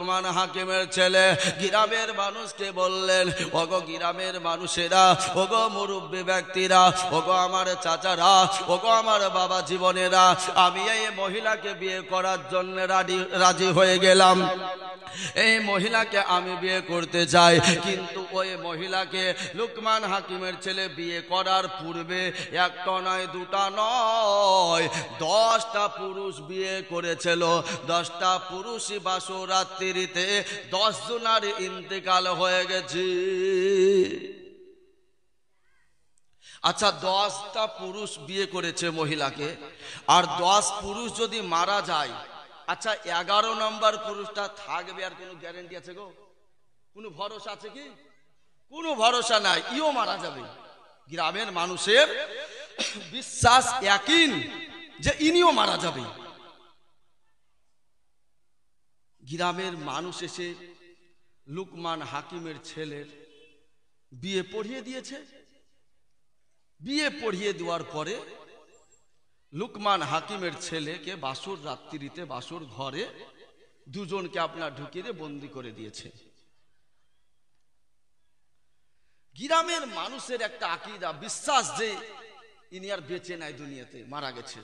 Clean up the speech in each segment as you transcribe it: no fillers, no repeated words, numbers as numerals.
লুকমান হাকিমের ছেলে গ্রামের মানুষকে বললেন, ওগো গ্রামের মানুষেরা, ওগো মুরব্বী ব্যক্তিরা, ওগো আমার চাচারা, ওগো আমার বাবা জীবনেরা, আমি এই মহিলাকে বিয়ে করার জন্য রাজি হয়ে গেলাম। এই মহিলাকে আমি বিয়ে করতে চাই। কিন্তু ওই মহিলাকে লুকমান হাকিমের ছেলে বিয়ে করার পূর্বে একটা নয়, দুটা নয়, 10টা পুরুষ বিয়ে করেছিল। 10টা পুরুষই বাসরাত্রিতে 10 জনের ইন্তেকাল হয়ে গেছে। আচ্ছা, 10টা পুরুষ বিয়ে করেছে মহিলাকে, আর 10 পুরুষ যদি মারা যায়, আচ্ছা 11 নম্বর পুরুষটা থাকবে আর কোনো গ্যারান্টি আছে গো? কোনো ভরসা আছে কি? কোনো ভরসা নাই, ইও মারা যাবে। গ্রামের মানুষের বিশ্বাস ইয়াকিন যে ইনিও মারা যাবে। গ্রামের মানুষ এসে লুকমান হাকিমের ছেলের বিয়ে পড়িয়ে দিয়েছে। বিয়ে পড়িয়ে দেওয়ার পরে লুকমান হাকিমের ছেলেকে বাসর রাত্রিতে বাসর ঘরে দুজনকে আপনার ঢুকিয়ে বন্দি করে দিয়েছে। গ্রামের মানুষের একটা আকীদা, বিশ্বাস যে ইনি আর বেঁচে নাই, দুনিয়াতে মারা গেছে।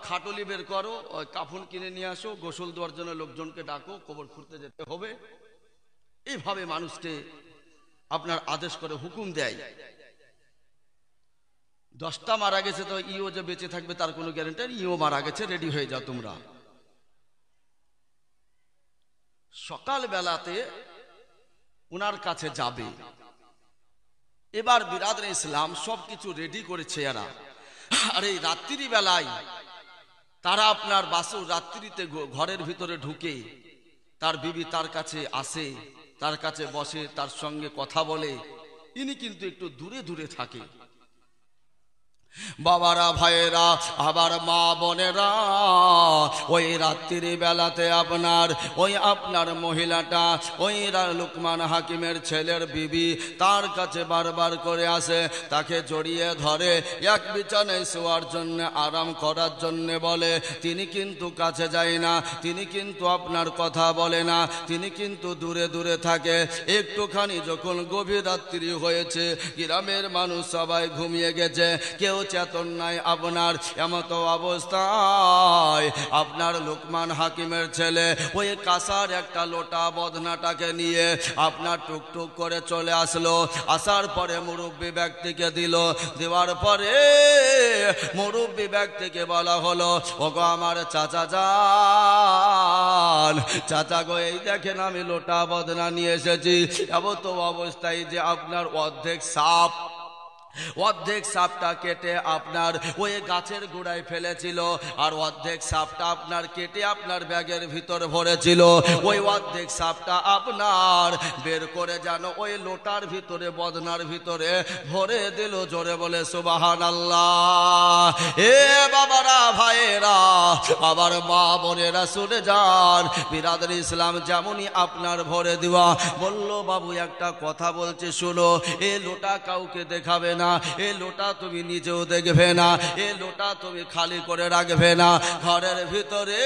খাটলি বের করো, কাফন কিনে নিয়ে আসো, গোসল দেওয়ার জন্য লোকজনকে ডাকো, কবর খুঁড়তে যেতে হবে। এইভাবে মানুষকে আপনার আদেশ করে হুকুম দেয়। 10টা মারা গেছে, তো ইও যে বেঁচে থাকবে তার কোনো গ্যারান্টি নেই। ইও মারা গেছে, রেডি হয়ে যাও তোমরা। সকাল বেলাতে ওনার কাছে যাবে। এবার বিরাদরে ইসলাম সবকিছু রেডি করেছে এরা। আর এই রাত্রি বেলায় তারা আপনার বাসর রাত্রিতে ঘরের ভিতরে ঢুকে তার বিবি তার কাছে আসে, তার কাছে বসে, তার সঙ্গে কথা বলে। ইনি কিন্তু একটু দূরে দূরে থাকে। বাবারা, ভাইয়েরা, আবার মা বোনেরা, ওই রাত্রি বেলাতে আপনার মহিলাটা, ওই লুকমান হাকিমের ছেলের বিবি তার কাছে বারবার করে আসে, তাকে জড়িয়ে ধরে, এক বিছানায় শোয়ার জন্য, আরাম করার জন্য বলে। তিনি কিন্তু কাছে যায় না, তিনি কিন্তু আপনার কথা বলে না, তিনি কিন্তু দূরে দূরে থাকে। একটুখানি যখন গভীর রাত্রি হয়েছে, গ্রামের মানুষ সবাই ঘুমিয়ে গেছে, কেউ চেতন নাই। আপনার এমত অবস্থায় আপনার লুকমান হাকিমের ছেলে ওই কাঁসার একটা লোটা বদনাটাকে নিয়ে আপনার টুকটুক করে চলে আসলো। আসার পরে মুরব্বী ব্যক্তিকে দিল। দেওয়ার পরে মুরব্বী ব্যক্তিকে বলা হলো, ওগো আমার চাচা যান, চাচা গো, এই দেখেন আমি লোটা বদনা নিয়ে এসেছি। এমত অবস্থায় যে আপনার অর্ধেক সাপটা কেটে আপনার ওই গাছের গোড়ায় ফেলেছিল, আর অর্ধেক সাপটা আপনার কেটে আপনার ব্যাগের ভিতর ভরেছিল। ওই অর্ধেক সাপটা আপনার বের করে যেন ওই লোটার ভিতরে, বদনার ভিতরে ভরে দিল। জোরে বলে সুবহানাল্লাহ। এ বাবারা, ভাইয়েরা, আবার মা বোনেরা শুনে যান। বিরাদরে ইসলাম যেমনই আপনার ভরে দেওয়া, বলল, বাবু একটা কথা বলছে শুনো, এ লোটা কাউকে দেখাবে না, এ লোটা তুমি নিজেও দেখবে না, এ লোটা তুমি খালি করে রাখবে না, ঘরের ভিতরে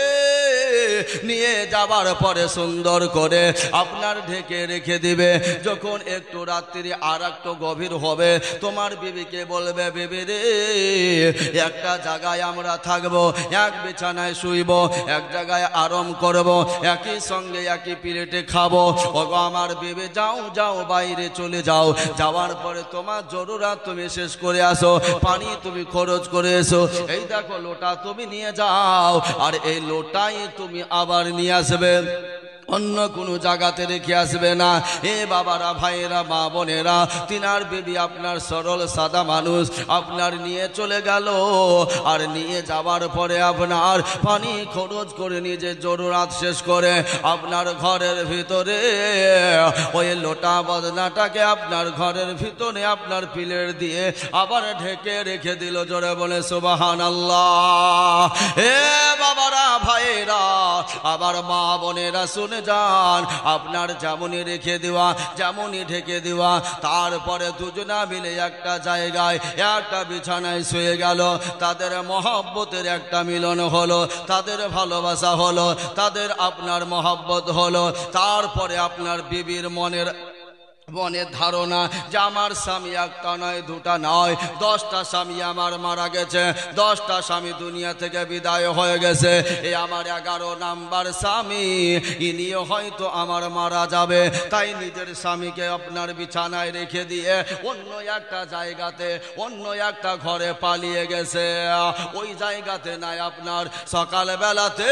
নিয়ে যাবার পরে সুন্দর করে আপনার ঢেকে রেখে দিবে। যখন একটু রাত্রি আর একটু গভীর হবে, তোমার বিবিকে বলবে, বিবি রে, একটা জায়গায় আমরা থাকবো, এক বিছানায় শুইব, এক জায়গায় আরাম করব, একই সঙ্গে একই প্লেটে খাবো। ওগো আমার বিবি, যাও যাও, বাইরে চলে যাও, যাওয়ার পরে তোমার জরুরত তুমি শেষ করে আসো, পানি তুমি খরচ করে এসো, এই দেখো লোটা তুমি নিয়ে যাও, আর এই লোটাই তুমি আবার নিয়ে আসবে, অন্য কোনো জায়গাতে রেখে আসবে না। এ বাবারা, ভাইয়েরা, মা বোনেরা, তিনার বিবি আপনার সরল সাদা মানুষ, আপনার নিয়ে চলে গেল। আর নিয়ে যাওয়ার পরে আপনার পানি খরচ করে নিজের জরুরত শেষ করে আপনার ঘরের ভিতরে ওই লোটা বদনাটাকে আপনার ঘরের ভিতরে আপনার পিলের দিয়ে আবার ঢেকে রেখে দিল। জোরে বলে সুবহানাল্লাহ। এ বাবারা, ভাইয়েরা, আবার মা বোনেরা শুনে চলে যান। আপনার যেমনই রেখে দেওয়া, যেমনই ঢেকে দেওয়া, তারপরে দুজনা মিলে একটা জায়গায় একটা বিছানায় শুয়ে গেল। তাদের মহব্বতের একটা মিলন হলো, তাদের ভালোবাসা হলো, তাদের আপনার মহব্বত হলো। তারপরে আপনার বিবির মনের ধারণা যে আমার স্বামী একটা নয়, দুটা নয়, 10টা স্বামী আমার মারা গেছে, 10টা স্বামী দুনিয়া থেকে বিদায় হয়ে গেছে, এই আমার 11 নাম্বার স্বামী, ইনিও হয়তো আমার মারা যাবে। তাই নিজের স্বামীকে আপনার বিছানায় রেখে দিয়ে অন্য একটা জায়গাতে, অন্য একটা ঘরে পালিয়ে গেছে। ওই জায়গাতে নাই আপনার সকালবেলাতে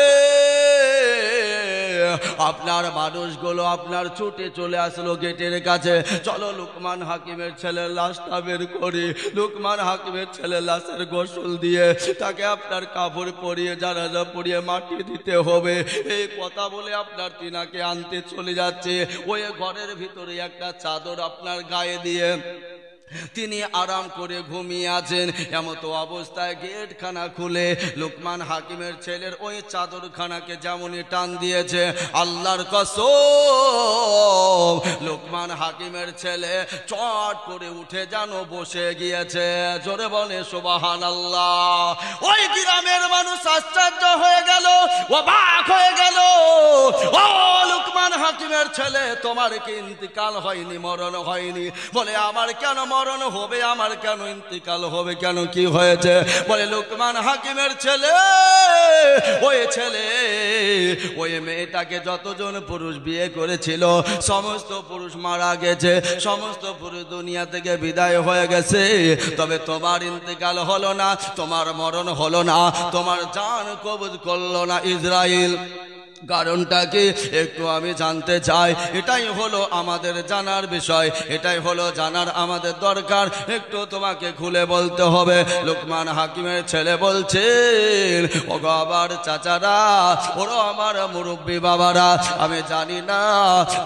আপনার মানুষগুলো আপনার ছুটে চলে আসলো গেটের কাছে। চলো লুকমান হাকিমের ছেলের লাশটা বের করি। লুকমান হাকিমের ছেলের লাশের গোসল দিয়ে তাকে আপনার কাপড় পরিয়ে জানাজা পরিয়ে মাটি দিতে হবে। এই কথা বলে আপনার তিনাকে আনতে চলে যাচ্ছে। ওই ঘরের ভিতরে একটা চাদর আপনার গায়ে দিয়ে তিনি আরাম করে ঘুমিয়ে আছেন। এমত অবস্থায় গেটখানা খুলে লুকমান হাকিমের ছেলের ওই চাদরখানাকে যেমনই টান দিয়েছে, আল্লাহর কসম লুকমান হাকিমের ছেলে চট করে উঠে যেন বসে গিয়েছে। জোরে বলে সুবহানাল্লাহ। ওই গ্রামের মানুষ আশ্চর্য হয়ে গেল, অবাক হয়ে গেল। ও লুকমান হাকিমের ছেলে, তোমার কি ইন্তিকাল হয়নি, মরণ হয়নি? বলে আমার কেন মরণ হবে, আমার কেন ইন্তিকাল হবে, কেন কি হয়েছে? বলে লুকমান হাকিমের ছেলে, ওই মেয়েটাকে যতজন পুরুষ বিয়ে করেছিল সমস্ত পুরুষ মারা গেছে, সমস্ত পুরুষ দুনিয়া থেকে বিদায় হয়ে গেছে। তবে তোমার ইন্তিকাল হলো না, তোমার মরণ হলো না, তোমার জান কবজ করলো না ইসরাইল। কারণটা কি একটু আমি জানতে চাই। এটাই হলো আমাদের জানার বিষয়, এটাই হলো জানার আমাদের দরকার। একটু তোমাকে খুলে বলতে হবে। লুকমান হাকিমের ছেলে বলছেন, ও বাবার চাচারা, ওরা আমার মুরব্বী বাবারা, আমি জানি না,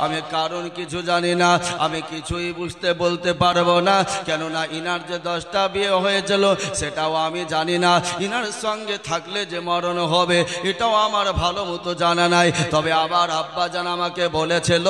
আমি কারণ কিছু জানি না, আমি কিছুই বুঝতে বলতে পারবো না। কেননা ইনার যে 10টা বিয়ে হয়েছিল সেটাও আমি জানি না। ইনার সঙ্গে থাকলে যে মরণ হবে এটাও আমার ভালো মতো জানা নাই। তবে আবার আব্বাজান আমাকে বলেছিল,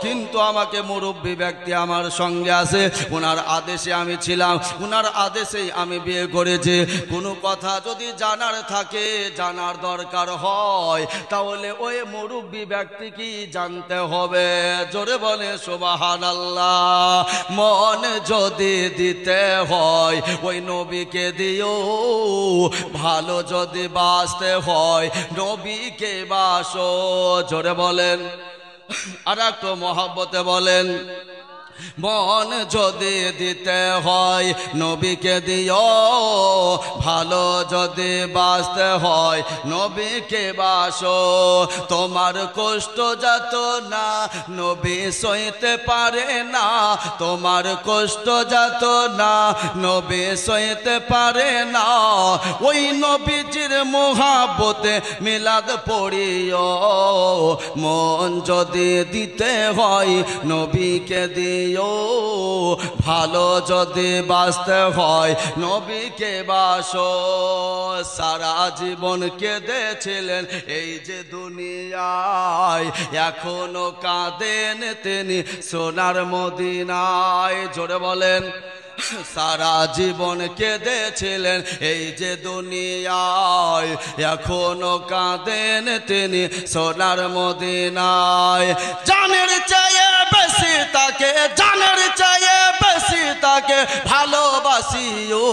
কিন্তু আমাকে মুরব্বী ব্যক্তি আমার সঙ্গে আছে, ওনার আদেশে আমি ছিলাম, ওনার আদেশেই আমি বিয়ে করেছি। কোনো কথা যদি জানার থাকে, জানার দরকার হয়, তাহলে ওই মুরব্বী ব্যক্তি কি জানতে হবে। জোরে বলে সুবহানাল্লাহ। মন যদি দিতে হয় ওই নবীকে দিও, ভালো যদি বাঁচতে হয় নবীকে বাসো। জোরে বলেন, আর একটু মহব্বতে বলেন। মন যদি দিতে হয় নবীকে দিও, ভালো যদি বাঁচতে হয় নবীকে বাসো। তোমার কষ্ট যত না নবী সইতে পারে না, তোমার কষ্ট যত না নবী সইতে পারে না। ওই নবীজির মহব্বতে মিলাদ পড়িও। মন যদি দিতে হয় নবীকে দিও, ভালো যদি বাঁচতে হয় নবীকে বাসো। সারা জীবন কেঁদেছিলেন এই যে দুনিয়ায়, এখনো কাঁদেন তিনি সোনার মদিনায়। জোরে বলেন, সারা জীবন কেঁদেছিলেন এই যে দুনিয়ায়, এখনো কাঁদেন তিনি সোনার মদিনায়। জানের চেয়ে বেশি তাকে, জানের চেয়ে বেশি তাকে ভালোবাসিও।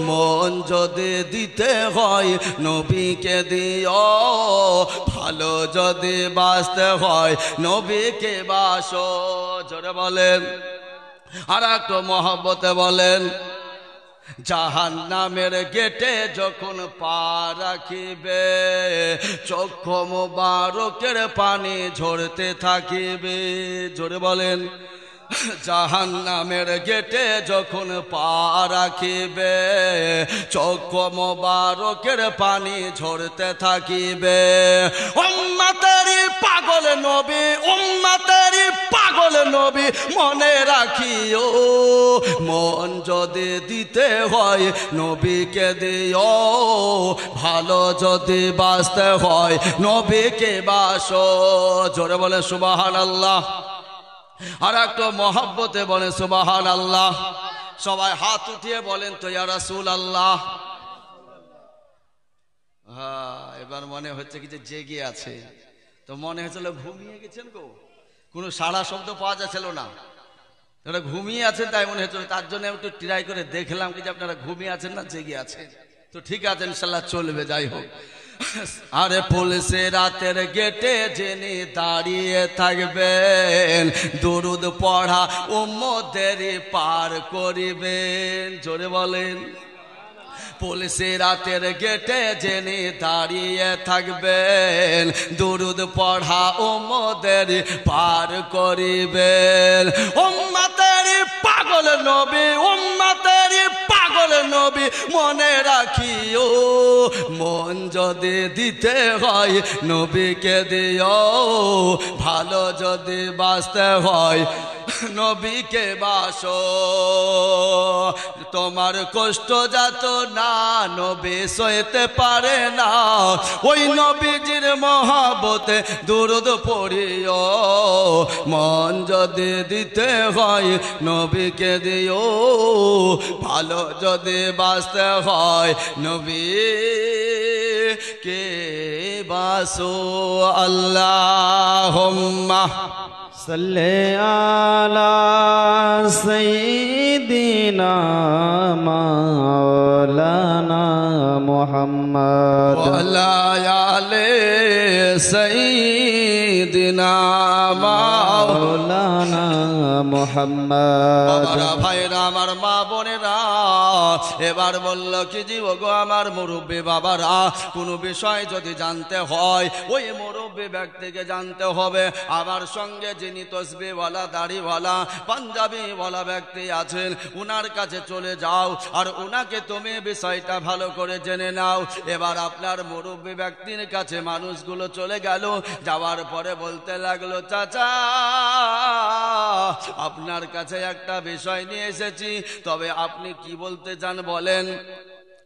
মন যদি দিতে হয় নবীকে দিও, ভালো যদি বাঁচতে হয় নবীকে বাসো। জোরে বলেন, আর একটু মহব্বতে বলেন। জাহান্নামের গেটে যখন পা রাখিবে, চক্ষু মোবারকের পানি ঝরতে থাকিবে। জোরে বলেন, জাহান্নামের গেটে যখন পা রাখিবে, চক্ষু মোবারকের পানি ঝরতে থাকিবে। উম্মতেরই পাগল নবী, উম্মতেরই পাগল নবী মনে রাখিও, মন যদি দিতে হয় নবীকে দিও, ভালো যদি বাঁচতে হয় নবীকে বাসো। জোরে বলে সুবহানাল্লাহ, আর একটু মহব্বতে বলে সুবহানাল্লাহ। সবাই হাত উঠিয়ে বলেন তো ইয়া রাসূলুল্লাহ। হ্যাঁ, এবার মনে হচ্ছে কি যে জেগে আছে, তো মনে হচ্ছিল ঘুমিয়ে গেছেন গো, কোনো সাড়া শব্দ পাওয়া যাচ্ছিল না, আপনারা ঘুমিয়ে আছেন তাই মনে হচ্ছিল। তার জন্য একটু ট্রাই করে দেখলাম কি যে আপনারা ঘুমিয়ে আছেন না জেগে আছেন। তো ঠিক আছে, ইনশাল্লাহ চলবে, যাই হোক। আরে পুলিশে রাতের গেটে যিনি দাঁড়িয়ে থাকবেন, দুরুদ পড়া উম্মতের পার করিবেন। জোরে বলেন। পুলিশে রাতের গেটে যিনি দাঁড়িয়ে থাকবেন, দুরুদ পড়া উম্মতের পার করিবেন। উম্মতের পাগল নবী, উম্মতের পাগল নবী মনে রাখিও, মন যদি দিতে হয় নবীকে দিও, ভালো যদি বাঁচতে হয় নবীকে বাসো। তোমার কষ্ট যাত না নবী সইতে পারে না, ওই নবীজির মহব্বতে দুরুদ পড়িও, মন যদি দিতে হয় নবীকে দিও, ভালো যদি বাঁচতে হয় নবীকে বাসো। আল্লাহুম্মা সাল্লি আলা সাইয়্যিদিনা মাওলানা মুহাম্মদ ওয়া আলা আলি সাইয়্যিদিনা মাওলানা মুহাম্মদ। বাবারা, ভাইরা, আমার মা বোনেরা, এবার বলল কি জীব গো আমার মুরব্বী বাবারা, কোনো বিষয় যদি জানতে হয় ওই মুরব্বী ব্যক্তিকে জানতে হবে। আমার সঙ্গে যিনি তসবিহওয়ালা, দাড়িওয়ালা, পাঞ্জাবিওয়ালা ব্যক্তি আছেন উনার কাছে চলে যাও, আর উনাকে তুমি বিষয়টা ভালো করে জেনে নাও। এবার আপনার মুরব্বী ব্যক্তির কাছে মানুষগুলো চলে গেল, যাওয়ার পরে বলতে লাগলো, চাচা আপনার কাছে একটা বিষয় নিয়ে এসেছি, তবে আপনি কি বলতে চান বলেন।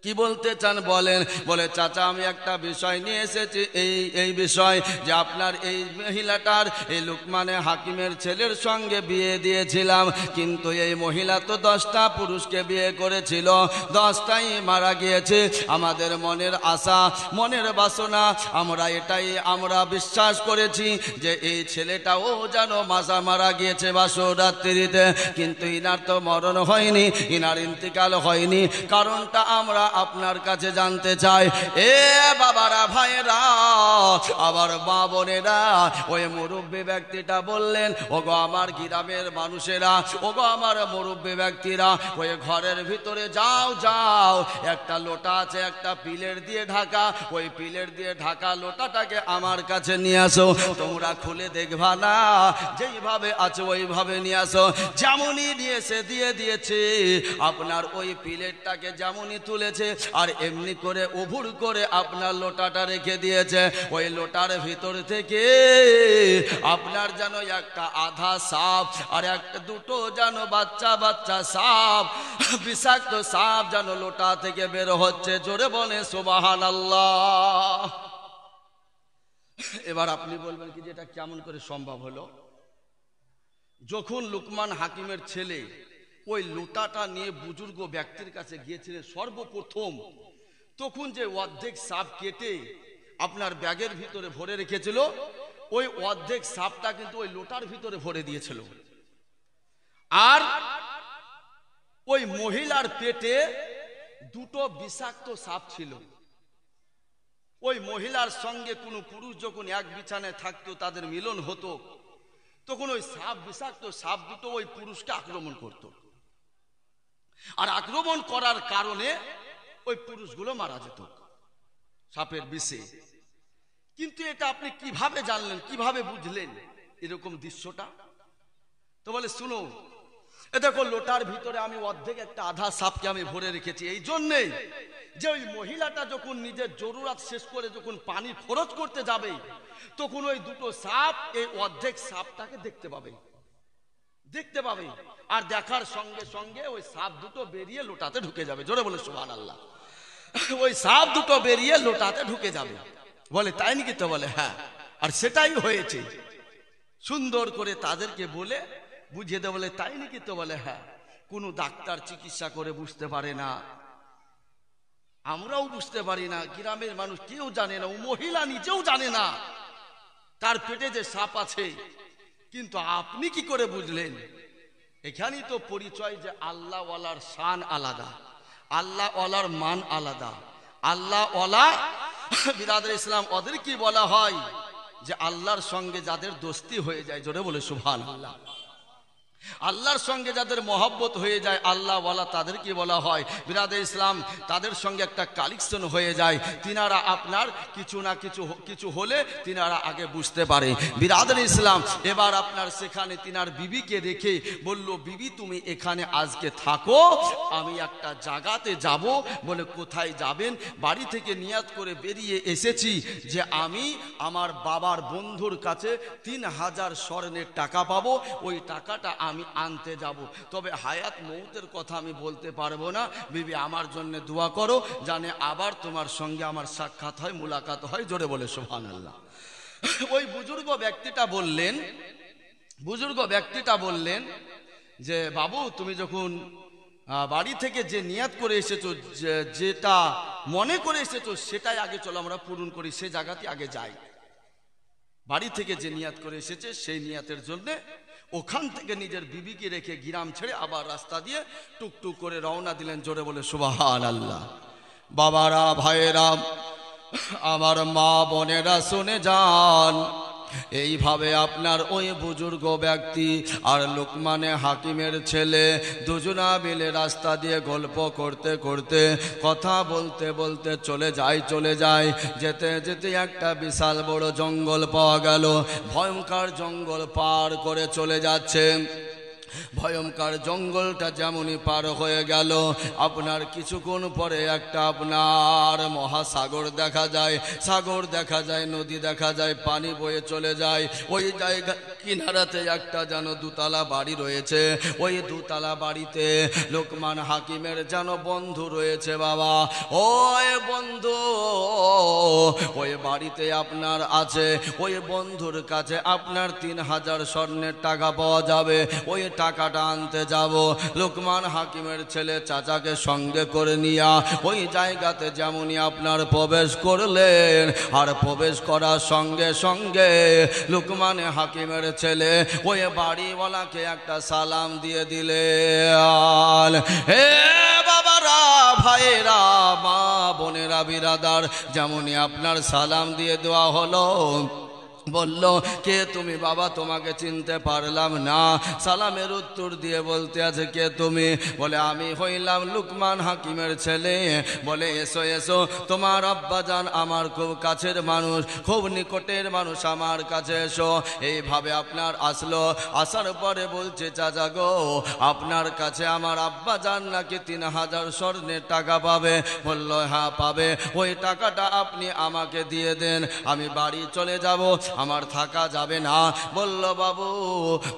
কি বলতে চান বলেন। বলে, চাচা আমি একটা বিষয় নিয়ে এসেছি, এই বিষয় যে আপনার এই মহিলাটার এই লুকমানে হাকিমের ছেলের সঙ্গে বিয়ে দিয়েছিলাম, কিন্তু এই মহিলা তো 10টা পুরুষকে বিয়ে করেছিল, 10টাই মারা গিয়েছে। আমাদের মনের আশা, মনের বাসনা, আমরা বিশ্বাস করেছি যে এই ছেলেটাও যেন মারা গিয়েছে বাসরাত্রিতে, কিন্তু ইনার তো মরণ হয়নি, ইনার ইন্তিকাল হয়নি। কারণটা আমরা আপনার কাছে জানতে চাই। এ বাবারা, ভাইরা, আবার মা বোনেরা, ওই মুরব্বী ব্যক্তিটা বললেন, ওগো আমার গ্রামের মানুষেরা, ওগো আমার মুরব্বী ব্যক্তিরা, ওই ঘরের ভিতরে যাও, একটা লোটা আছে, একটা পিলের দিয়ে ঢাকা, ওই পিলের দিয়ে ঢাকা লোটাটাকে আমার কাছে নিয়ে আসো। তোমরা খুলে দেখবা না, যেইভাবে আছে ওইভাবে নিয়ে আসো। যেমনই নিয়ে এসে দিয়ে দিয়েছে, আপনার ওই পিলেটটাকে যেমনই তুলেছে আর এমনি করে উভুর করে আপনার লোটাটা রেখে দিয়েছে। ওই লোটার ভিতর থেকে আপনার যেন একটা আধা সাপ আর একটা দুটো যেন বাচ্চা সাপ, বিষাক্ত সাপ যেন লোটা থেকে বের হচ্ছে। জোরে বলে সুবহানাল্লাহ। এবার আপনি বলবেন কি যে এটা কেমন করে সম্ভব হলো। যখন লুকমান হাকিমের ছেলে ওই লোটাটা নিয়ে বুজুর্গ ব্যক্তির কাছে গিয়েছিলেন সর্বপ্রথম, তখন যে অর্ধেক সাপ কেটে আপনার ব্যাগের ভিতরে ভরে রেখেছিল, ওই অর্ধেক সাপটা কিন্তু ওই লোটার ভিতরে ভরে দিয়েছিল। আর ওই মহিলার পেটে দুটো বিষাক্ত সাপ ছিল। ওই মহিলার সঙ্গে কোনো পুরুষ যখন এক বিছানায় থাকতো, তাদের মিলন হতো, তখন ওই সাপ, বিষাক্ত সাপ দুটো ওই পুরুষকে আক্রমণ করত, আর আক্রমণ করার কারণে ওই পুরুষগুলো মারা যেত সাপের বিষে। কিন্তু এটা আপনি কিভাবে জানলেন, কিভাবে বুঝলেন এরকম দৃশ্যটা? তো বলে, শুনো, এ দেখো লোটার ভিতরে আমি অর্ধেক একটা আধা সাপকে আমি ভরে রেখেছি, এই জন্যেই যে ওই মহিলাটা যখন নিজের জরুরত শেষ করে যখন পানি খরচ করতে যাবে, তখন ওই দুটো সাপ এই অর্ধেক সাপটাকে দেখতে পাবে। দেখতে পাবে, আর দেখার সঙ্গে সঙ্গে ওই সাপ দুটো বেরিয়ে লোটাতে ঢুকে যাবে। জোরে বলে সুবহানাল্লাহ। ওই সাপ দুটো বেরিয়ে লোটাতে ঢুকে যাবে। বলে তাই নাকি? তো বলে হ্যাঁ। আর সেটাই হয়েছে। সুন্দর করে তাদেরকে বলে বুঝিয়ে দেয়। বলে তাই নাকি? তো বলে হ্যাঁ। কোনো ডাক্তার চিকিৎসা করে বুঝতে পারে না, আমরাও বুঝতে পারি না, গ্রামের মানুষ কেউ জানে না, ও মহিলা নিজেও জানে না তার পেটে যে সাপ আছে। কিন্তু আপনি কি করে বুঝলেন? এখানেই তো পরিচয় যে আল্লাহওয়ালার শান আলাদা, আল্লাহওয়ালার মান আলাদা। আল্লাহওয়ালা বিরাদর ইসলাম ওদের কি বলা হয়? যে আল্লাহর সঙ্গে যাদের দোস্তি হয়ে যায়, জোরে বলে সুবহানাল্লাহ। আল্লাহর সঙ্গে যাদের মহব্বত হয়ে যায় আল্লাহওয়ালা, তাদের কি বলা হয়? বিরাদর ইসলাম তাদের সঙ্গে একটা কালেকশন হয়ে যায়। তিনারা আপনার কিছু না কিছু হলে তিনারা আগে বুঝতে পারে। বিরাদর ইসলাম এবার আপনার সেখানে তিনার বিবিকে রেখে বলল, বিবি তুমি এখানে আজকে থাকো, আমি একটা জায়গাতে যাব। বলে কোথায় যাবেন? বাড়ি থেকে নিয়াত করে বেরিয়ে এসেছি যে আমি আমার বাবার বন্ধুর কাছে 3000 স্বর্ণের টাকা পাবো, ওই টাকাটা আমি আনতে যাব। তবে হায়াত মৌতের কথা আমি বলতে পারবো না। বিবি আমার জন্য দোয়া করো, জানে আবার তোমার সঙ্গে আমার সাক্ষাৎ হয়, মুলাকাত হয়। জোরে বলে সুবহানাল্লাহ। ওই বুজুর্গ ব্যক্তিটা বললেন যে বাবু তুমি যখন বাড়ি থেকে যে নিয়াত করে এসেছো, যেটা মনে করে এসেছো, সেটাই আগে চলো আমরা পূরণ করি, সে জায়গাতে আগে যাই। বাড়ি থেকে যে নিয়াত করে এসেছে সেই নিয়াতের জন্য ওখান থেকে নিজের বিবিকে রেখে গ্রাম ছেড়ে আবার রাস্তা দিয়ে টুকটুক করে রওনা দিলেন। জোরে বলে সুবহানাল্লাহ। বাবারা, ভাইয়েরা, আমার মা বোনেরা শুনে যান, এইভাবে আপনার ওই বুজুর্গ ব্যক্তি আর লোকমানে হাকিমের ছেলে দুজনা মিলে রাস্তা দিয়ে গল্প করতে করতে, কথা বলতে বলতে চলে যায়। যেতে যেতে একটা বিশাল বড় জঙ্গল পাওয়া গেল। ভয়ঙ্কর জঙ্গল পার করে চলে যাচ্ছে। ভয়ঙ্কর জঙ্গলটা যেমনই পার হয়ে গেল, আপনার কিছুক্ষণ পরে একটা আপনার মহাসাগর দেখা যায়, নদী দেখা যায়, পানি বয়ে চলে যায়। ওই জায়গা কিনারাতে একটা যেন দুতলা বাড়ি রয়েছে। ওই দুতলা বাড়িতে লোকমান হাকিমের যেন বন্ধু রয়েছে। বাবা, ওই বন্ধু ওই বাড়িতে আপনার আছে। ওই বন্ধুর কাছে আপনার 3000 স্বর্ণের টাকা পাওয়া যাবে। ওই টাকাটা আনতে যাব। লোকমান হাকিমের ছেলে চাচাকে সঙ্গে করে নিয়া ওই জায়গাতে যেমনই আপনার প্রবেশ করলেন, আর প্রবেশ করার সঙ্গে সঙ্গে লোকমান হাকিমের ছেলে ওই বাড়িওয়ালাকে একটা সালাম দিয়ে দিলেন। হে বাবারা, ভাইয়েরা, মা বোনেরা, বিরাদার, যেমনই আপনার সালাম দিয়ে দেওয়া হলো, বলল কে তুমি? বাবা তোমাকে চিনতে পারলাম না। সালামের উত্তর দিয়ে বলতে আছে কে তুমি? বলে আমি হইলাম লোকমান হাকিমের ছেলে। বলে এসো এসো, তোমার আব্বা জান আমার খুব কাছের মানুষ, খুব নিকটের মানুষ, আমার কাছে এসো। এইভাবে আপনার আসলো। আসার পরে বলছে চাচা গো, আপনার কাছে আমার আব্বা জান নাকি 3000 স্বর্ণের টাকা পাবে। বলল হ্যাঁ পাবে, ওই টাকাটা আপনি আমাকে দিয়ে দেন, আমি বাড়ি চলে যাব, আমার থাকা যাবে না। বলল বাবু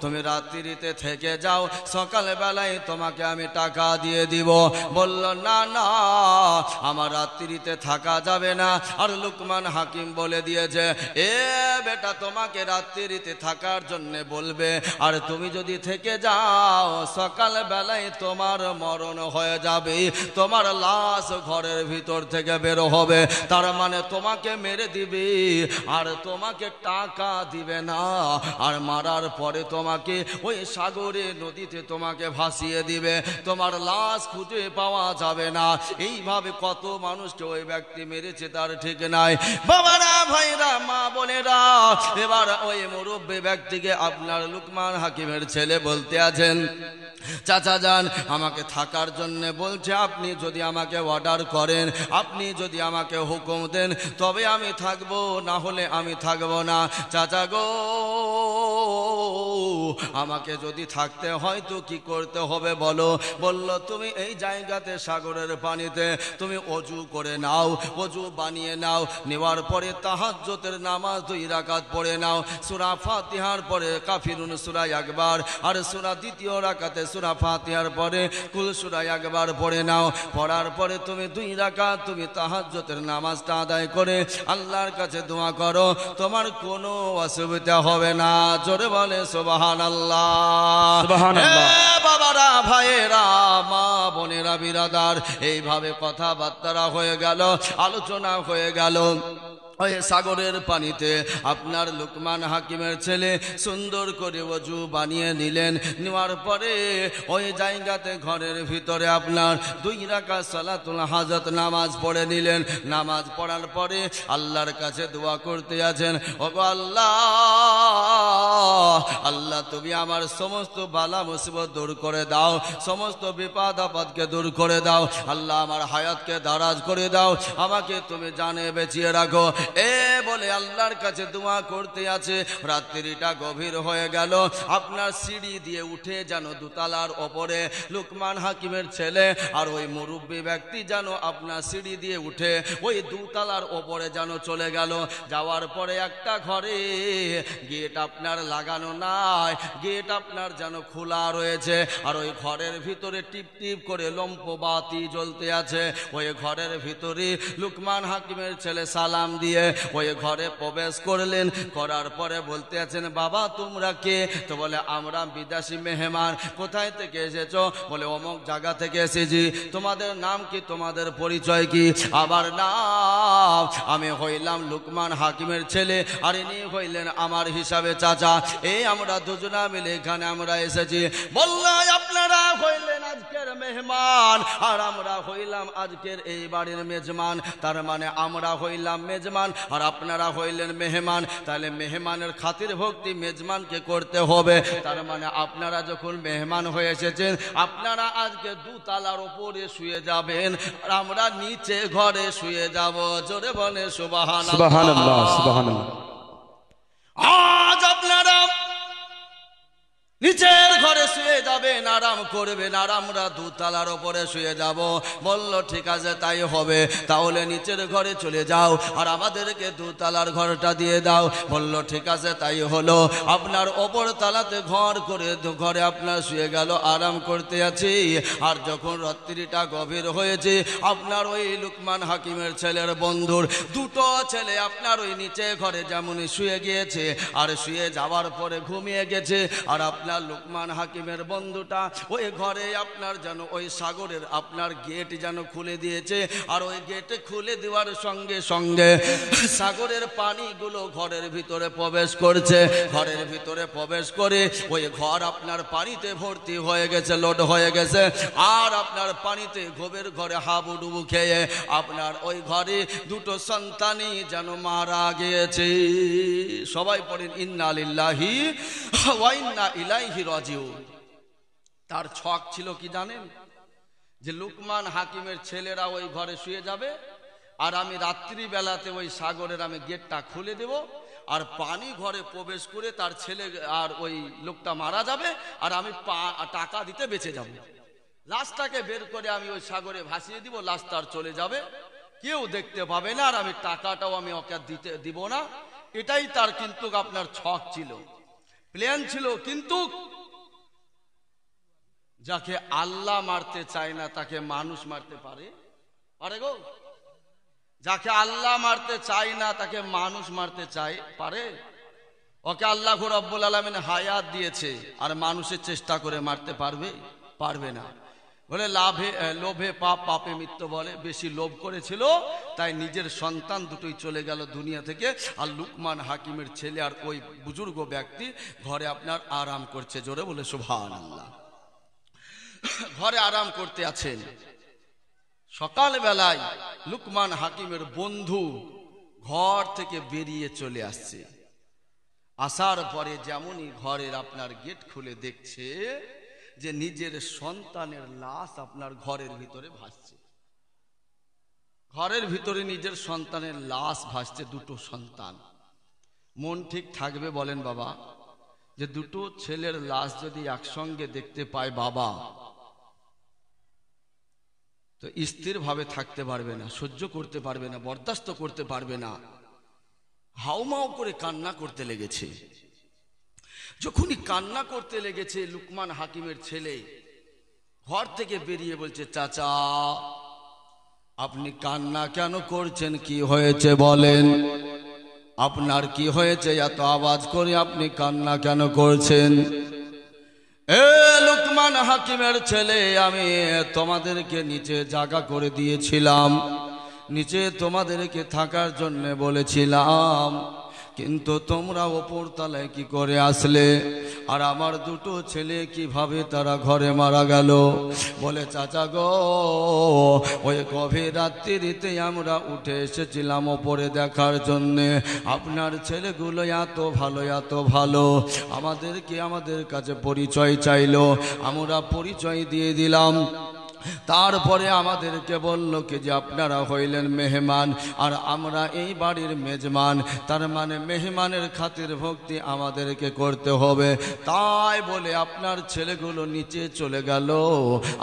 তুমি রাত্রিতে থেকে যাও, সকালে বেলায় তোমাকে আমি টাকা দিয়ে দিব। বলল না না, আমার রাত্রিতে থাকা যাবে না। আর লোকমান হাকিম বলে দিয়েছে, এ বেটা তোমাকে রাত্রিতে থাকার জন্য বলবে, আর তুমি যদি থেকে যাও সকাল বেলায় তোমার মরণ হয়ে যাবে, তোমার লাশ ঘরের ভিতর থেকে বের হবে, তার মানে তোমাকে মেরে দিবে আর তোমাকে টাকা দিবে না। আর মারার পরে তোমাকে ওই সাগরে নদীতে তোমাকে ভাসিয়ে দিবে, তোমার লাশ খুঁজে পাওয়া যাবে না। এইভাবে কত মানুষকে ওই ব্যক্তি মেরেছে তার ঠিক নাই। বাবারা, ভাইরা, মা বোনেরা, এবার ওই মুরব্বী ব্যক্তিকে আপনার লোকমান হাকিমের ছেলে বলতে আছেন, চাচা যান আমাকে থাকার জন্য বলছে, আপনি যদি আমাকে অর্ডার করেন, আপনি যদি আমাকে হুকুম দেন তবে আমি থাকবো, না হলে আমি থাকবো না। চাচা গো, আমাকে যদি থাকতে হয় তো কি করতে হবে বলো। বলল তুমি এই জায়গাতে সাগরের পানিতে তুমি অজু করে নাও, অজু বানিয়ে নাও, নেওয়ার পরে তাহাজ্জুদের নামাজ 2 রাকাত পড়ে নাও, সূরা ফাতিহার পরে কাফিরুন সূরা একবার, আর সূরা দ্বিতীয় রাকাতে সূরা ফাতিহার পরে কুল সূরা একবার পড়ে নাও। পড়ার পরে তুমি 2 রাকাত তুমি তাহাজ্জুদের নামাজটা আদায় করে আল্লাহর কাছে দোয়া করো, তোমার কোনো অসুবিধা হবে না। জোরে বলে সুবহানাল্লাহ। সুবহানাল্লাহ। বাবারা, ভাইয়েরা, মা বোনেরা, বিরাদার, এইভাবে কথাবার্তা হয়ে গেল, আলোচনা হয়ে গেল। ওই সাগরের পানিতে আপনার লুকমান হাকিমের ছেলে সুন্দর করে ওযু বানিয়ে নিলেন। নেওয়ার পরে ওই জায়গাতে ঘরের ভিতরে আপনার 2 রাকাত সালাতুল হাজাত নামাজ পড়ে নিলেন। নামাজ পড়ার পরে আল্লাহর কাছে দোয়া করতে আছেন, ওগো আল্লাহ, আল্লাহ তুমি আমার সমস্ত বালা মুসিবত দূর করে দাও, সমস্ত বিপদ আপদকে দূর করে দাও। আল্লাহ আমার হায়াতকে দারাজ করে দাও, আমাকে তুমি জানে বেঁচিয়ে রাখো। এ বলে আল্লাহর কাছে দোয়া করতে আছে। রাত্রিটা গভীর হয়ে গেল। আপনার সিঁড়ি দিয়ে উঠে যেন 2 তলার ওপরে লুকমান হাকিমের ছেলে আর ওই মুরব্বী ব্যক্তি যেন আপনার সিঁড়ি দিয়ে উঠে ওই 2 তলার ওপরে যেন চলে গেল। যাওয়ার পরে একটা ঘরে গেট আপনার লাগানো নাই, গেট আপনার যেন খোলা রয়েছে, আর ওই ঘরের ভিতরে টিপ টিপ করে লম্প বাতি জ্বলতে আছে। ওই ঘরের ভিতরে লুকমান হাকিমের ছেলে সালাম দিয়ে ওই ঘরে প্রবেশ করলেন। করার পরে বলতে আছেন, বাবা তোমরা কে? তো বলে আমরা বিদেশি মেহমান। কোথায় থেকে এসেছো? বলে অমুক জায়গা থেকে এসেছি। তোমাদের নাম কি? তোমাদের পরিচয় কি? আবার নাম, আমি হইলাম লুকমান হাকিমের ছেলে, আর ইনি হইলেন আমার হিসাবে চাচা। এই আমরা দুজনা মিলে এখানে আমরা এসেছি। বললো আপনারা হইলেন আজকের মেহমান, আর আমরা হইলাম আজকের এই বাড়ির মেজমান। তার মানে আমরা হইলাম মেজমান আর আপনারা হইলেন মেহমান। তাহলে মেহমানের খাতির ভক্তি মেজমানকে করতে হবে। তার মানে আপনারা যখন মেহমান হয়ে এসেছেন, আপনারা আজকে 2 তলার উপরে শুয়ে যাবেন, আর আমরা নিচে ঘরে শুয়ে যাব। জোরে বলে সুবহানাল্লাহ। সুবহানাল্লাহ। সুবহানাল্লাহ। আজ আপনারা নিচের ঘরে শুয়ে যাবেন, আরাম করবেন, আর আমরা 2 তলার ওপরে শুয়ে যাব। বলল ঠিক আছে তাই হবে, তাহলে নিচের ঘরে চলে যাও আর আমাদেরকে 2 তলার ঘরটা দিয়ে দাও। বলল ঠিক আছে তাই হলো। আপনার ওপর তলাতে ঘর করে ঘরে আপনার শুয়ে গেল, আরাম করতে আছি। আর যখন রাত্রিটা গভীর হয়েছে, আপনার ওই লুকমান হাকিমের ছেলের বন্ধুর 2টো ছেলে আপনার ওই নিচে ঘরে যেমনই শুয়ে গিয়েছে, আর শুয়ে যাওয়ার পরে ঘুমিয়ে গেছে। আর আপনার লুকমান হাকিমের বন্ধুটা ওই ঘরে আপনার যেন ওই সাগরের আপনার গেট যেন খুলে দিয়েছে, আর ওই গেট খুলে দেওয়ার সঙ্গে সঙ্গে সাগরের পানিগুলো ঘরের ভিতরে প্রবেশ করছে। ঘরের ভিতরে প্রবেশ করে ওই ঘর আপনার পানিতে ভর্তি হয়ে গেছে, লোড হয়ে গেছে। আর আপনার পানিতে গোবের ঘরে হাবুডুবু খেয়ে আপনার ওই ঘরে 2টো সন্তানই যেন মারা গিয়েছে। সবাই পড়েন ইন্না লিল্লাহি ওয়া ইন্না ইলাইহি রাজিউন। তার ছক ছিল কি জানেন? যে লুকমান হাকিমের ছেলেরা ওই ঘরে শুয়ে যাবে, আর আমি রাত্রি বেলাতে ওই সাগরের আমি গেটটা খুলে দেব, আর পানি ঘরে প্রবেশ করে তার ছেলে আর ওই লোকটা মারা যাবে, আর আমি টাকা দিতে বেঁচে যাব। লাশটাকে বের করে আমি ওই সাগরে ভাসিয়ে দিব, লাশটা আর চলে যাবে, কেউ দেখতে পাবে না, আর আমি টাকাটাও আমি ওকে দিব না। এটাই তার কিন্তু আপনার ছক ছিল, প্ল্যান ছিল। কিন্তু যাকে আল্লাহ মারতে চায় না তাকে মানুষ মারতে পারে? পারে গো? যাকে আল্লাহ মারতে চায় না তাকে মানুষ মারতে চায় পারে? ওকে আল্লাহ রাব্বুল আলামিন হায়াত দিয়েছে, আর মানুষের চেষ্টা করে মারতে পারবে? পারবে না। বলে লোভে পাপ, পাপে মৃত্যু বলে। বেশি লোভ করেছিল, তাই নিজের সন্তান 2টোই চলে গেল দুনিয়া থেকে। আর লুকমান হাকিমের ছেলে আর ওই বুজুর্গ ব্যক্তি ঘরে আপনার আরাম করছে। জোরে বলে সুবহানাল্লাহ। ঘরে আরাম করতে আছেন। সকাল বেলায় লুকমান হাকিমের বন্ধু ঘর থেকে বেরিয়ে চলে আসছে। আসার পরে যেমনই ঘরের আপনার গেট খুলে দেখছে যে নিজের সন্তানের লাশ আপনার ঘরের ভিতরে ভাসছে। ঘরের ভিতরে নিজের সন্তানের লাশ ভাসছে, 2টো সন্তান। মন ঠিক থাকবে বলেন বাবা? যে দুটো ছেলের লাশ যদি একসঙ্গে দেখতে পায় বাবা, তো স্থিরভাবে থাকতে পারবে না, সহ্য করতে পারবে না, বরদাস্ত করতে পারবে না, হাউমাউ করে কান্না করতে লেগেছে। যখনই কান্না করতে লেগেছে, লুকমান হাকিমের ছেলে ঘর থেকে বেরিয়ে বলছে, চাচা আপনি কান্না কেন করছেন? কি হয়েছে বলেন, আপনার কি হয়েছে? এত আওয়াজ করে আপনি কান্না কেন করছেন? এ লুকমান হাকিমের ছেলে, আমি তোমাদেরকে নিচে জায়গা করে দিয়েছিলাম, নিচে তোমাদেরকে থাকার জন্য বলেছিলাম, কিন্তু তোমরা ওপর তলায় কি করে আসলে? আর আমার দুটো ছেলে কিভাবে তারা ঘরে মারা গেল? বলে, চাচা গো, ওই গভীর রাত্রিতে আমরা উঠে এসেছিলাম ওপরে দেখার জন্যে, আপনার ছেলেগুলো এত ভালো, এত ভালো, আমাদের কাছে পরিচয় চাইলো, আমরা পরিচয় দিয়ে দিলাম। তারপরে আমাদেরকে বলল কি যে আপনারা হইলেন মেহমান আর আমরা এই বাড়ির মেজমান, তার মানে মেহমানের খাতির ভক্তি আমাদেরকে করতে হবে। তাই বলে আপনার ছেলেগুলো নিচে চলে গেল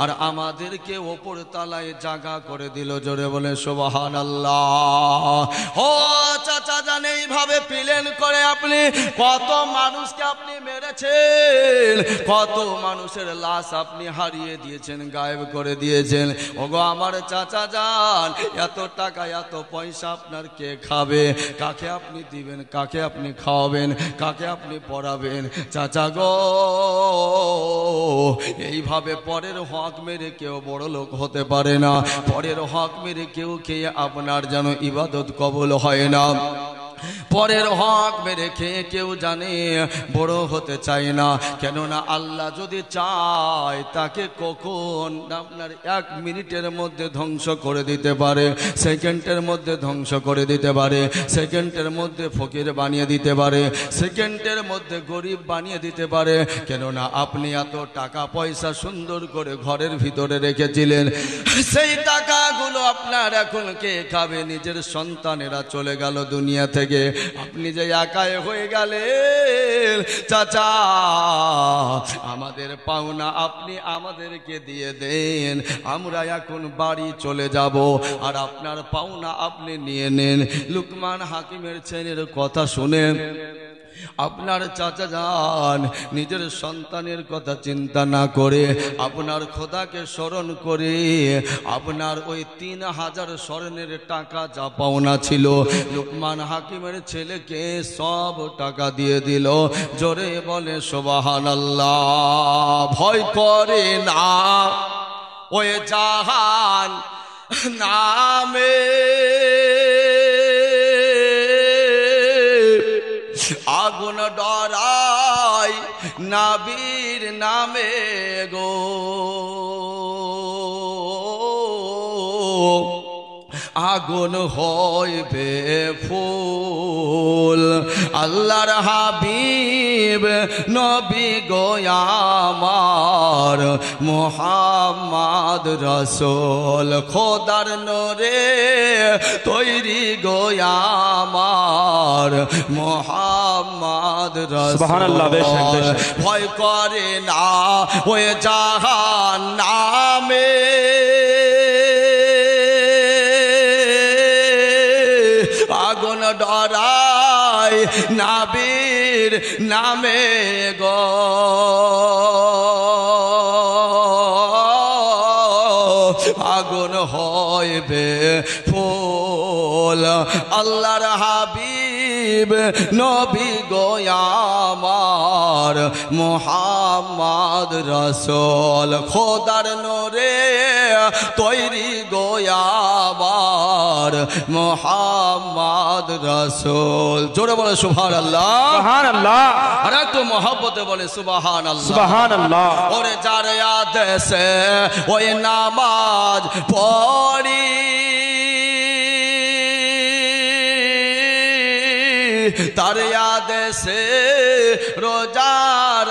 আর আমাদেরকে ওপর তলায় জায়গা করে দিল। জোরে বলে সুবহানাল্লাহ। ও চাচা জান, এইভাবে প্লেন করে আপনি কত মানুষকে আপনি মেরেছেন, কত মানুষের লাশ আপনি হারিয়ে দিয়েছেন, গায়েব করে দিয়েছেন। ওগো আমার চাচা যান, এত টাকা এত পয়সা আপনার কে খাবে? কাকে আপনি দিবেন, কাকে আপনি খাওয়াবেন, কাকে আপনি পড়াবেন? চাচা গো, এইভাবে পরের হক মেরে কেউ বড় লোক হতে পারে না, পরের হক মেরে কেউ খেয়ে আপনার যেন ইবাদত কবুল হয় না। পরের হক মেরে খেয়ে কেউ জানে বড় হতে চায় না, কেননা আল্লাহ যদি চায় তাকে কখন আপনার 1 মিনিটের মধ্যে ধ্বংস করে দিতে পারে, সেকেন্ডের মধ্যে ধ্বংস করে দিতে পারে, সেকেন্ডের মধ্যে ফকির বানিয়ে দিতে পারে, সেকেন্ডের মধ্যে গরিব বানিয়ে দিতে পারে। কেননা আপনি এত টাকা পয়সা সুন্দর করে ঘরের ভিতরে রেখেছিলেন, সেই টাকাগুলো আপনার এখন কে খাবে? নিজের সন্তানেরা চলে গেল দুনিয়া থেকে, আপনি যে একাই হয়ে গেলেন। চাচা, আমাদের পাওনা আপনি আমাদেরকে দিয়ে দেন, আমরা এখন বাড়ি চলে যাব, আর আপনার পাওনা আপনি নিয়ে নেন। লুকমান হাকিমের ছেলের কথা শুনে আপনার চাচা যান নিজের সন্তানের কথা চিন্তা না করে আপনার খোদাকে স্মরণ করে আপনার ওই 3000 স্বর্ণের টাকা যা পাওনা ছিল লুকমান হাকিমের ছেলেকে সব টাকা দিয়ে দিল। জোরে বলে সুবহানাল্লাহ। ভয় করে না ওই জাহান নামে, আগুন ডরাই নবীর নামে গো, আগুন হইবে ফুল আল্লাহর হাবিব নবী গো আমার মুহাম্মদ রাসূল, খোদার নূরে তৈরি গো আমার মুহাম্মদ রাসূল। সুবহানাল্লাহ। ভয় করে না ওই জাহান নামে, আগুন ডরাই নবীর নামে গো, আগুন হইবে ফুল আল্লাহর হাবিব নবী গো আমার মুহাম্মদ রাসূল, খোদার নূরে তৈরি গো আমার মুহাম্মদ রাসূল। জোরে বলে সুবহানাল্লাহ। সুবহানাল্লাহ। আর একটু মহব্বতে বলে সুবহানাল্লাহ। সুবহানাল্লাহ। ওরে যার আদেশে ওই নামাজ পড়ি, তার আদেশে রোজা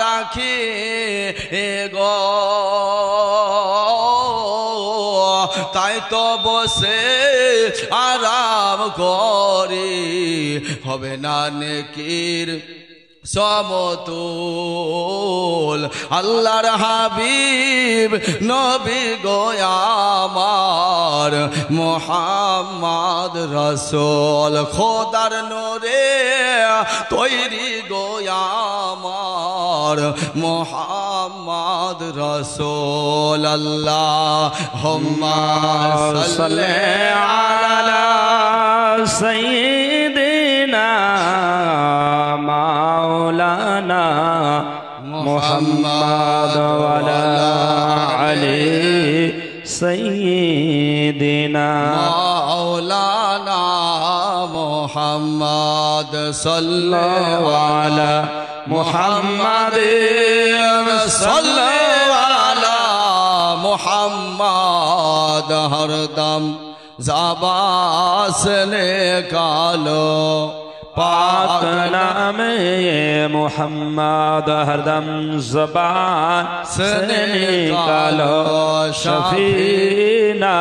রাখি গো, তাই তো বসে আরাম করি, হবে না নেকির সমতুল আল্লাহর হাবিব নবী গো আমার মুহাম্মদ রাসূল খোদার নূরে তৈরি গো আমার মুহাম্মদ রাসূল আল্লাহুম্মা সাল্লি আলা সাইয়্যিদিনা মাওলানা মুহাম্মদ ওয়া আলা আলি সাইয়্যিদিনা মাওলানা মুহাম্মদ সাল্লাল্লাহু আলা মুহাম্মাদিন সাল্লাল্লাহু আলা মুহাম্মদ হরদম ज़बान से निकालो पाक नामे मुहम्मद हरदम ज़बान से निकालो शफीना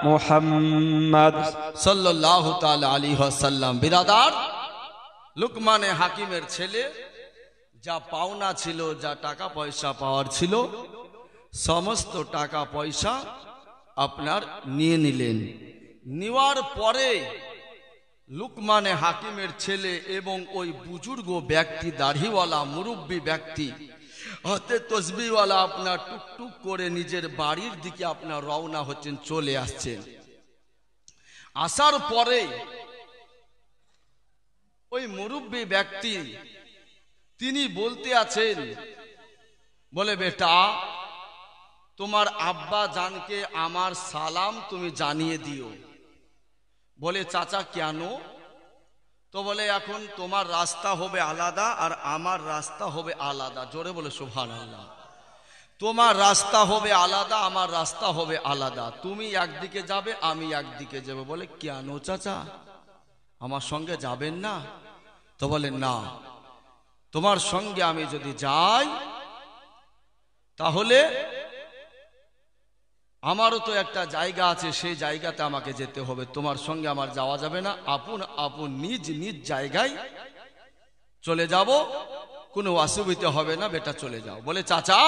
मुहम्मद सल्लल्लाहु ताला अलैहि वसल्लम। बिरादार, लुकमाने हाकिमेर छेले जा पाওনা ছিল, যা টাকা পয়সা পাওয়ার ছিল, সমস্ত টাকা পয়সা আপনার নিয়ে নিলেন। নেওয়ার পরে লুকমানে হাকিমের ছেলে এবং ওই বুজুর্গ ব্যক্তি, দাড়িওয়ালা মুরব্বী ব্যক্তি, হাতে তসবিহওয়ালা আপনার টুকটুক করে নিজের বাড়ির দিকে আপনার রওনা হচ্ছেন, চলে আসছেন। আসার পরে ওই মুরব্বী ব্যক্তি তিনি বলতে আছেন, বলে বেটা তোমার আব্বা জানকে আমার সালাম তুমি জানিয়ে দিও। বলে চাচা কেন? তো বলে এখন তোমার রাস্তা হবে আলাদা আর আমার রাস্তা হবে আলাদা। জোরে বলে সুবহানাল্লাহ। তোমার রাস্তা হবে আলাদা, আমার রাস্তা হবে আলাদা। তুমি একদিকে যাবে, আমি একদিকে যাব। বলে কেন চাচা, আমার সঙ্গে যাবেন না? তো বলে না, তোমার সঙ্গে আমি যদি যাই তাহলে আমারও তো একটা জায়গা আছে, সেই জায়গাতে আমাকে যেতে হবে। তোমার সঙ্গে আমার যাওয়া যাবে না, আপন আপন নিজ নিজ জায়গায় চলে যাব, কোনো অসুবিধা হবে না, বেটা চলে যাও। বলে চাচা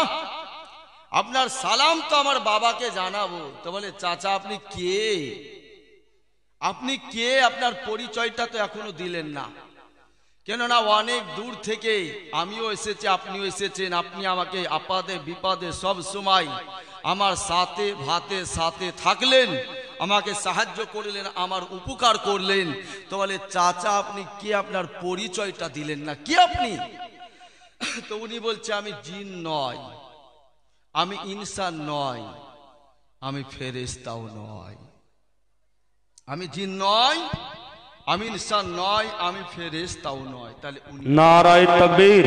আপনার সালাম তো আমার বাবাকে জানাবো। তো বলে চাচা আপনি কে? আপনি কে? আপনার পরিচয়টা তো এখনো দিলেন না। কেননা অনেক দূর থেকে আমিও এসেছি, আপনিও এসেছেন। আপনি আমাকে আপদে বিপদে সব সময় আমার সাথে ভাতে সাথে থাকলেন, আমাকে সাহায্য করলেন, আমার উপকার করলেন। তো বলে চাচা আপনি কে? আপনার পরিচয়টা দিলেন না, কি আপনি? তো উনি বলছে আমি জিন নয়, আমি ইনসান নয়, আমি ফেরেশতাও নয়। আমি জিন নয়, আমি ইনসান নয়, আমি ফেরেশতাও নয়। তাহলে উনি नाराए तकबीर,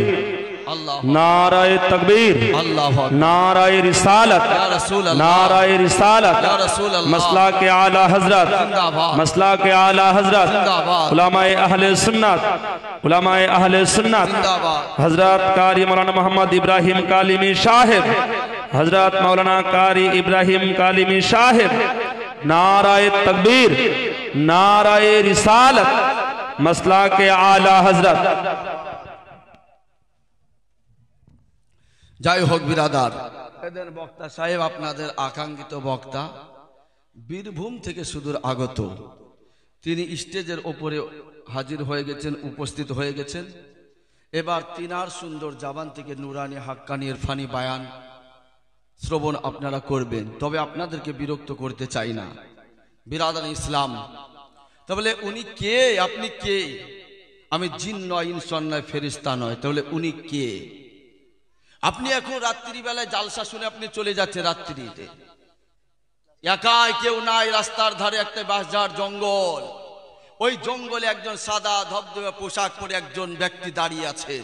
আল্লাহ नाराए तकबीर, আল্লাহ नाराए रिसालत, या रसूल अल्लाह, नाराए रिसालत, या रसूल अल्लाह, मसला के आला हजरत, जिंदाबाद, मसला के आला हजरत, जिंदाबाद, उलमाए अहले सुन्नत, उलमाए अहले सुन्नत, जिंदाबाद, हजरत कारी मौलाना मोहम्मद इब्राहिम कालिमी साहिब, हजरत मौलाना कारी इब्राहिम कालिमी साहिब, नाराए तकबीर, नाराए रिसालत, मसला के आला हजरत। যাই হোক বিরাদার, এদের বক্তা সাহেব আপনাদের আকাঙ্ক্ষিত বক্তা বীরভূম থেকে সুদূর আগত, তিনি স্টেজের ওপরে হাজির হয়ে গেছেন, উপস্থিত হয়ে গেছেন। এবার তিনার সুন্দর জবান থেকে নুরানি হাক্কানি ইরফানি বায়ান শ্রবণ আপনারা করবেন। তবে আপনাদেরকে বিরক্ত করতে চাই না বিরাদার ইসলাম। তাহলে উনি কে? আপনি কে? আমি জিন নয়, ইনসান নয়, ফেরেশতা নয়। তাহলে উনি কে? আপনি এখন রাত্রি বেলায় জালসা শুনে আপনি চলে যাচ্ছে রাত্রিতে, একাই, কেউ নাই, রাস্তার ধারে একটা বাঁশঝাড় জঙ্গল। ওই জঙ্গলে একজন সাদা ধবধবে পোশাক পরে একজন ব্যক্তি দাঁড়িয়ে আছেন।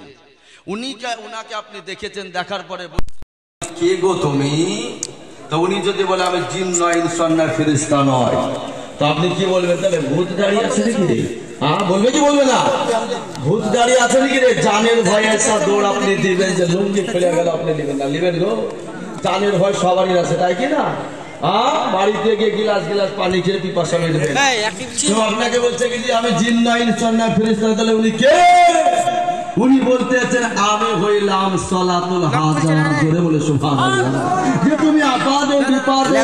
উনাকে আপনি দেখেছেন, দেখার পরে কে গো তুমি? তো উনি যদি বলে আমি জিন নয়, ইনসান নয়, ফেরেশতা নয়, তো আপনি কি বলবেন? তাহলে ভূত দাঁড়িয়ে আছে নাকি রে? বলবে কি বলবে না? ভূত দাঁড়িয়ে আছে নাকি রে? জানের ভয়ে একটা দৌড় আপনি দিবেন, যে লুঙ্গি খুলে গেল আপনি নেবেন না, নেবেন গো? জানের ভয় সবারই আছে, তাই কি না? বাড়িতে গিয়ে গিলাস গিলাস পানি খেয়ে পিপাসা মেটাবেন। তো আপনাকে বলছে কি যে আমি জিন নয়, ইনসান নয়, ফেরেশতা, তাহলে উনি কে? উনি বলতেছেন আমি হইলাম সলাতুল হাজার, জোরে বলে সুবহানাল্লাহ। যে তুমি আপাদে বিপাদে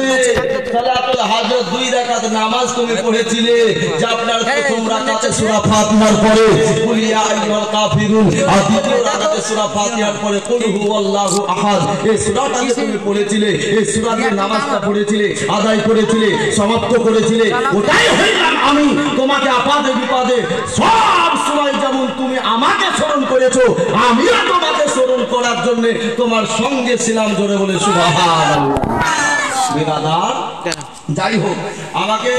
সলাতুল হাজার 2 রাকাত নামাজ তুমি পড়েছিলে, যে আপনার প্রথম রাকাতে সূরা ফাতিহার পরে কুল ইয়া আইয়ুহাল কাফিরুন, আর দ্বিতীয় রাকাতে সূরা ফাতিহার পরে কুল হুয়াল্লাহু আহাদ, এই সূরাটা যে তুমি পড়েছিলে, এই সূরা দিয়ে নামাজটা পড়েছিলে, আদায় করেছিলে, সমাপ্ত করেছিলে, ওটাই হইলাম আমি। তোমাকে আপাদে বিপাদে সব সময় যেমন তুমি আমাকে স্মরণ করেছো, আমিও তোমাকে স্মরণ করার জন্য তোমার সঙ্গে ছিলাম, জোরে বলে সুবহানাল্লাহ। বিরাদার, যাই হোক, আমাকে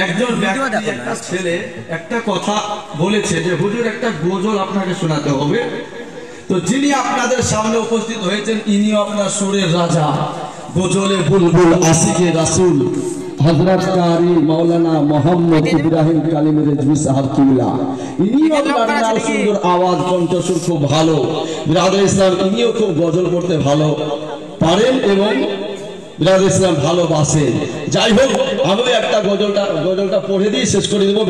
একজন ব্যক্তি, একটা ছেলে একটা কথা বলেছে যে হুজুর একটা গজল আপনাকে শোনাতে হবে। তো যিনি আপনাদের সামনে উপস্থিত হয়েছেন ইনিও আপনার সুরের রাজা, গজলে বুলবুল, আশিকে রাসূল, হযরত কারি মাওলানা মোহাম্মদ ইব্রাহিম কালিমী রেজভী সাহেব কিবলা। ইনিও আপনার সুন্দর আওয়াজ, কণ্ঠস্বর খুব ভালো। বিরাদর ইসলাম, ইনিও খুব গজল পড়তে ভালো পারেন এবং বিরাদর ইসলাম ভালোবাসেন। যাই হোক, আমি একটা গজলটা পড়ে দিয়ে শেষ করে দেবো।